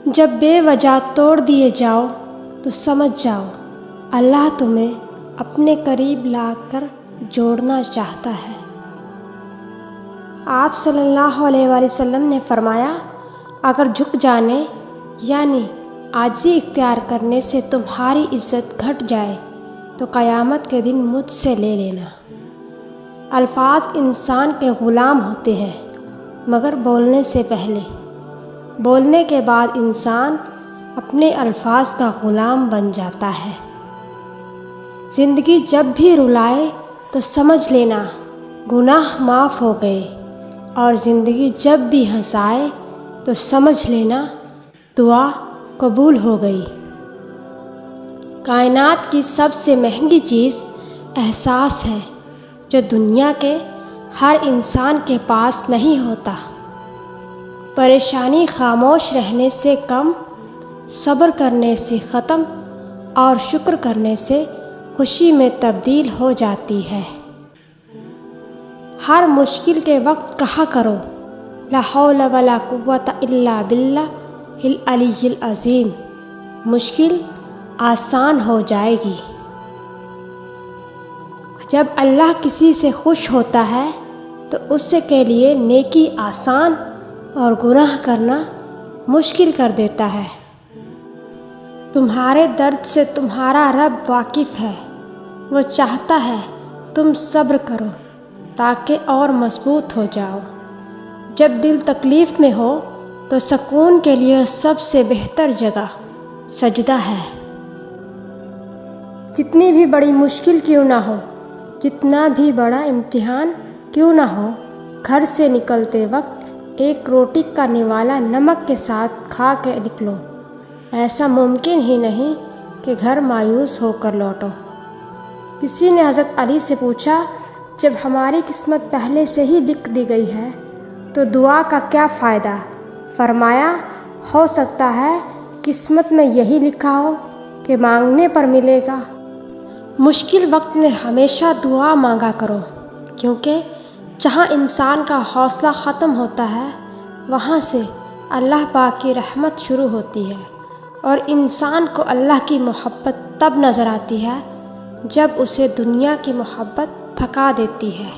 جب بے وجہ توڑ دیے جاؤ تو سمجھ جاؤ اللہ تمہیں اپنے قریب لا کر جوڑنا چاہتا ہے۔ آپ صلی اللہ علیہ وآلہ وسلم نے فرمایا، اگر جھک جانے یعنی عاجزی اختیار کرنے سے تمہاری عزت گھٹ جائے تو قیامت کے دن مجھ سے لے لینا۔ الفاظ انسان کے غلام ہوتے ہیں مگر بولنے سے پہلے، بولنے کے بعد انسان اپنے الفاظ کا غلام بن جاتا ہے۔ زندگی جب بھی رلائے تو سمجھ لینا گناہ معاف ہو گئے، اور زندگی جب بھی ہنسائے تو سمجھ لینا دعا قبول ہو گئی۔ کائنات کی سب سے مہنگی چیز احساس ہے جو دنیا کے ہر انسان کے پاس نہیں ہوتا۔ پریشانی خاموش رہنے سے کم، صبر کرنے سے ختم، اور شکر کرنے سے خوشی میں تبدیل ہو جاتی ہے۔ ہر مشکل کے وقت کہا کرو لا حول ولا قوۃ الا باللہ العلی العظیم، مشکل آسان ہو جائے گی۔ جب اللہ کسی سے خوش ہوتا ہے تو اس کے لیے نیکی آسان اور گناہ کرنا مشکل کر دیتا ہے۔ تمہارے درد سے تمہارا رب واقف ہے، وہ چاہتا ہے تم صبر کرو تاکہ اور مضبوط ہو جاؤ۔ جب دل تکلیف میں ہو تو سکون کے لیے سب سے بہتر جگہ سجدہ ہے۔ جتنی بھی بڑی مشکل کیوں نہ ہو، جتنا بھی بڑا امتحان کیوں نہ ہو، گھر سے نکلتے وقت ایک روٹی کا نوالا نمک کے ساتھ کھا کے نکلو۔ ایسا ممکن ہی نہیں کہ گھر مایوس ہو کر لوٹو۔ کسی نے حضرت علی سے پوچھا، جب ہماری قسمت پہلے سے ہی لکھ دی گئی ہے تو دعا کا کیا فائدہ؟ فرمایا، ہو سکتا ہے قسمت میں یہی لکھا ہو کہ مانگنے پر ملے گا۔ مشکل وقت میں ہمیشہ دعا مانگا کرو، کیونکہ جہاں انسان کا حوصلہ ختم ہوتا ہے وہاں سے اللہ پاک کی رحمت شروع ہوتی ہے، اور انسان کو اللہ کی محبت تب نظر آتی ہے جب اسے دنیا کی محبت تھکا دیتی ہے۔